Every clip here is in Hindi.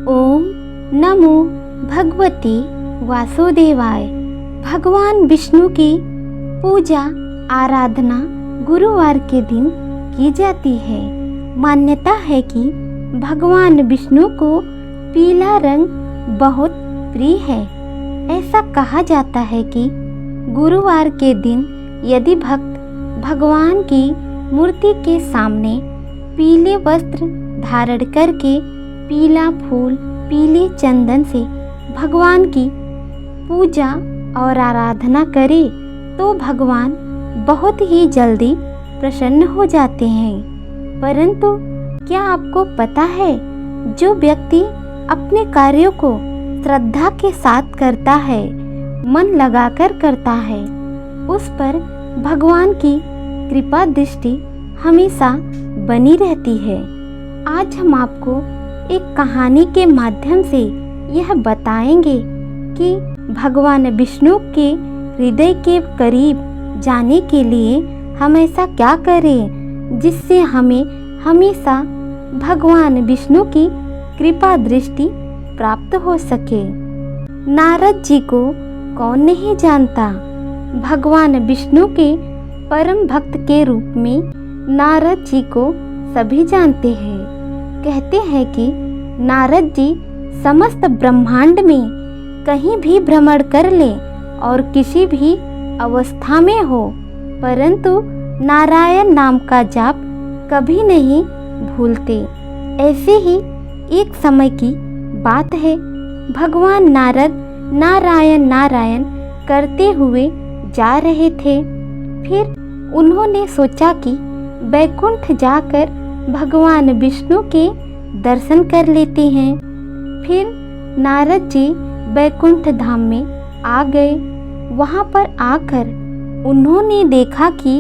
ओम नमो भगवते वासुदेवाय। भगवान विष्णु की पूजा आराधना गुरुवार के दिन की जाती है। मान्यता है कि भगवान विष्णु को पीला रंग बहुत प्रिय है। ऐसा कहा जाता है कि गुरुवार के दिन यदि भक्त भगवान की मूर्ति के सामने पीले वस्त्र धारण करके पीला फूल पीले चंदन से भगवान की पूजा और आराधना करे तो भगवान बहुत ही जल्दी प्रसन्न हो जाते हैं। परंतु क्या आपको पता है, जो व्यक्ति अपने कार्यों को श्रद्धा के साथ करता है, मन लगाकर करता है, उस पर भगवान की कृपा दृष्टि हमेशा बनी रहती है। आज हम आपको एक कहानी के माध्यम से यह बताएंगे कि भगवान विष्णु के हृदय के करीब जाने के लिए हम ऐसा क्या करें जिससे हमें हमेशा भगवान विष्णु की कृपा दृष्टि प्राप्त हो सके। नारद जी को कौन नहीं जानता। भगवान विष्णु के परम भक्त के रूप में नारद जी को सभी जानते हैं। कहते हैं कि नारद जी समस्त ब्रह्मांड में कहीं भी भ्रमण कर ले और किसी भी अवस्था में हो, परंतु नारायण नाम का जाप कभी नहीं भूलते। ऐसे ही एक समय की बात है, भगवान नारद नारायण नारायण करते हुए जा रहे थे। फिर उन्होंने सोचा कि वैकुंठ जाकर भगवान विष्णु के दर्शन कर लेते हैं। फिर नारद जी वैकुंठ धाम में आ गए। वहाँ पर आकर उन्होंने देखा कि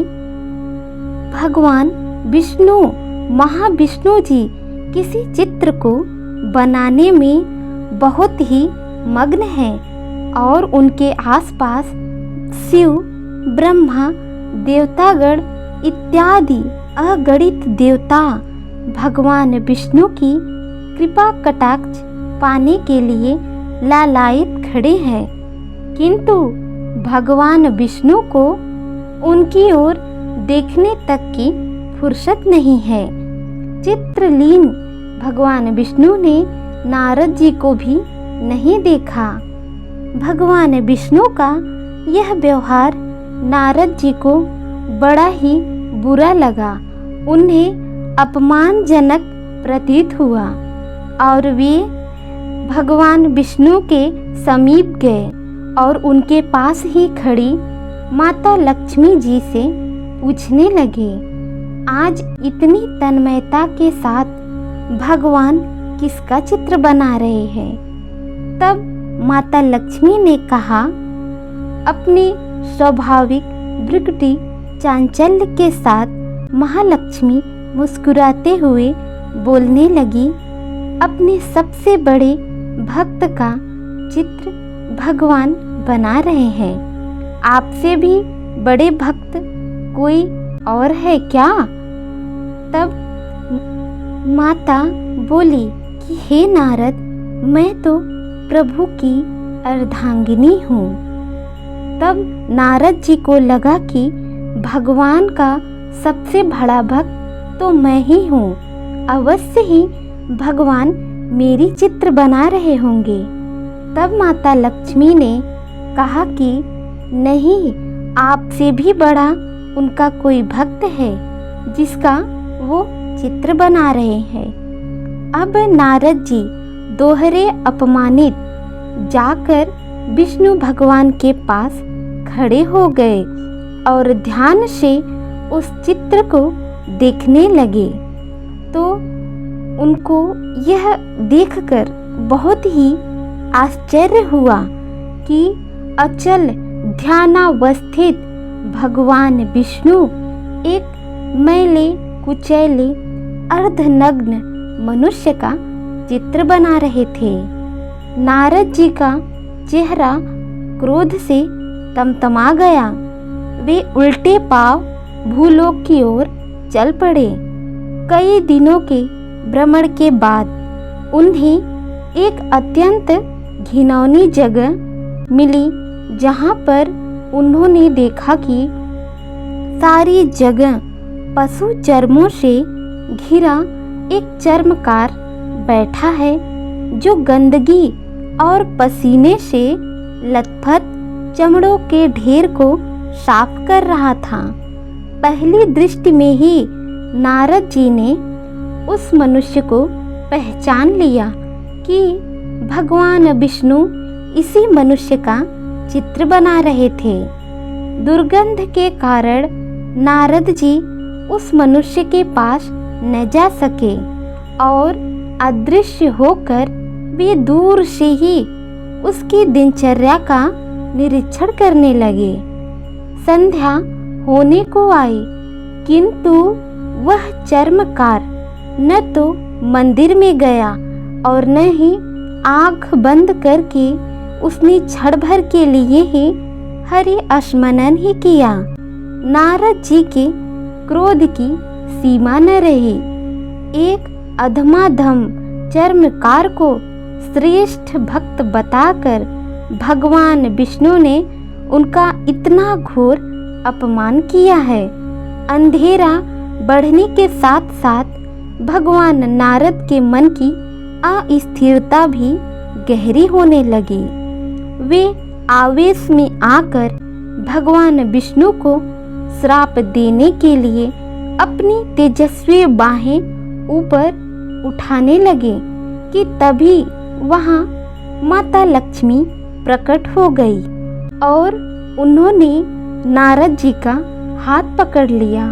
भगवान विष्णु महाविष्णु जी किसी चित्र को बनाने में बहुत ही मग्न हैं और उनके आसपास शिव ब्रह्मा देवतागण इत्यादि अगणित देवता भगवान विष्णु की कृपा कटाक्ष पाने के लिए लालायित खड़े हैं, किंतु भगवान विष्णु को उनकी ओर देखने तक की फुर्सत नहीं है। चित्रलीन भगवान विष्णु ने नारद जी को भी नहीं देखा। भगवान विष्णु का यह व्यवहार नारद जी को बड़ा ही बुरा लगा। उन्हें अपमानजनक प्रतीत हुआ और वे भगवान विष्णु के समीप गए और उनके पास ही खड़ी माता लक्ष्मी जी से पूछने लगे, आज इतनी तन्मयता के साथ भगवान किसका चित्र बना रहे हैं? तब माता लक्ष्मी ने कहा, अपने स्वाभाविक भ्रुकुटी चांचल्य के साथ महालक्ष्मी मुस्कुराते हुए बोलने लगी, अपने सबसे बड़े भक्त का चित्र भगवान बना रहे हैं। आपसे भी बड़े भक्त कोई और है क्या? तब माता बोली कि हे नारद, मैं तो प्रभु की अर्धांगिनी हूँ। तब नारद जी को लगा कि भगवान का सबसे बड़ा भक्त तो मैं ही हूँ, अवश्य ही भगवान मेरी चित्र बना रहे होंगे। तब माता लक्ष्मी ने कहा कि नहीं, आपसे भी बड़ा उनका कोई भक्त है जिसका वो चित्र बना रहे हैं। अब नारद जी दोहरे अपमानित जाकर विष्णु भगवान के पास खड़े हो गए और ध्यान से उस चित्र को देखने लगे। तो उनको यह देखकर बहुत ही आश्चर्य हुआ कि अचल ध्यानावस्थित भगवान विष्णु एक मैले कुचैले अर्धनग्न मनुष्य का चित्र बना रहे थे। नारद जी का चेहरा क्रोध से तमतमा गया। वे उल्टे पांव भूलोक की ओर चल पड़े। कई दिनों के भ्रमण के बाद उन्हें एक अत्यंत घिनौनी जगह मिली जहाँ पर उन्होंने देखा कि सारी जगह पशु चर्मों से घिरा एक चर्मकार बैठा है, जो गंदगी और पसीने से लथपथ चमड़ों के ढेर को साफ कर रहा था। पहली दृष्टि में ही नारद जी ने उस मनुष्य को पहचान लिया कि भगवान विष्णु इसी मनुष्य का चित्र बना रहे थे। दुर्गंध के कारण नारद जी उस मनुष्य के पास न जा सके और अदृश्य होकर वे दूर से ही उसकी दिनचर्या का निरीक्षण करने लगे। संध्या होने को आई, किंतु वह चर्मकार न तो मंदिर में गया और न ही आँख बंद करके उसने क्षण भर के लिए ही हरि स्मरण ही किया। नारद जी के क्रोध की सीमा न रही। एक अधमाधम चर्मकार को श्रेष्ठ भक्त बताकर भगवान विष्णु ने उनका इतना घोर अपमान किया है। अंधेरा बढ़ने के साथ साथ भगवान नारद के मन की अस्थिरता भी गहरी होने लगी। वे आवेश में आकर भगवान विष्णु को श्राप देने के लिए अपनी तेजस्वी बाहें ऊपर उठाने लगे कि तभी वहाँ माता लक्ष्मी प्रकट हो गई और उन्होंने नारद जी का हाथ पकड़ लिया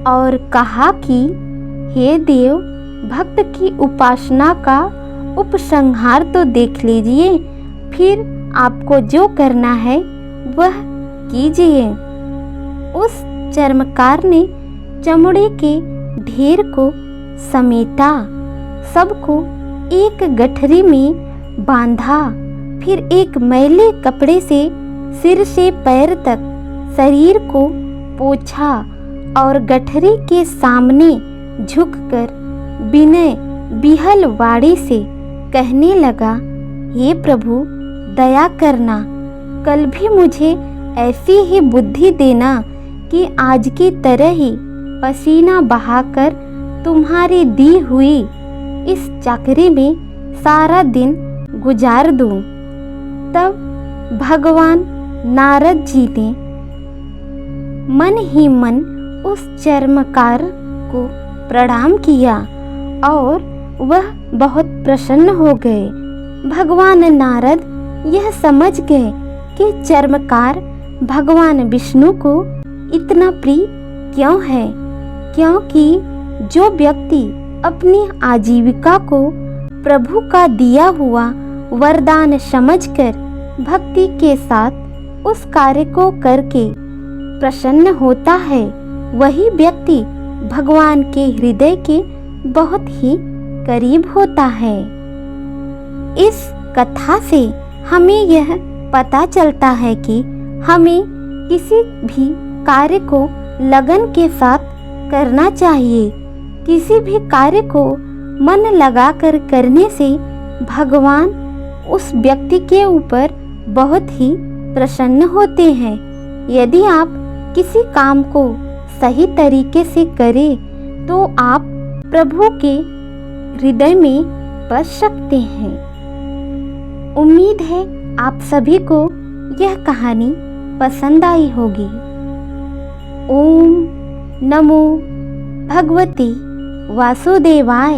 और कहा कि हे देव, भक्त की उपासना का उपसंहार तो देख लीजिए, फिर आपको जो करना है वह कीजिए। उस चर्मकार ने चमड़े के ढेर को समेटा, सबको एक गठरी में बांधा, फिर एक मैले कपड़े से सिर से पैर तक शरीर को पोंछा और गठरी के सामने झुककर विनय बिहल वाणी से कहने लगा, हे प्रभु, दया करना, कल भी मुझे ऐसी ही बुद्धि देना कि आज की तरह ही पसीना बहाकर तुम्हारी दी हुई इस चाकरी में सारा दिन गुजार दूं। तब भगवान नारद जी ने मन ही मन उस चर्मकार को प्रणाम किया और वह बहुत प्रसन्न हो गए। भगवान नारद यह समझ गए कि चर्मकार भगवान विष्णु को इतना प्रिय क्यों है, क्योंकि जो व्यक्ति अपनी आजीविका को प्रभु का दिया हुआ वरदान समझकर भक्ति के साथ उस कार्य को करके प्रसन्न होता है, वही व्यक्ति भगवान के हृदय के बहुत ही करीब होता है। इस कथा से हमें यह पता चलता है कि हमें किसी भी कार्य को लगन के साथ करना चाहिए। किसी भी कार्य को मन लगाकर करने से भगवान उस व्यक्ति के ऊपर बहुत ही प्रसन्न होते हैं। यदि आप किसी काम को सही तरीके से करें तो आप प्रभु के हृदय में बस सकते हैं। उम्मीद है आप सभी को यह कहानी पसंद आई होगी। ओम नमो भगवते वासुदेवाय।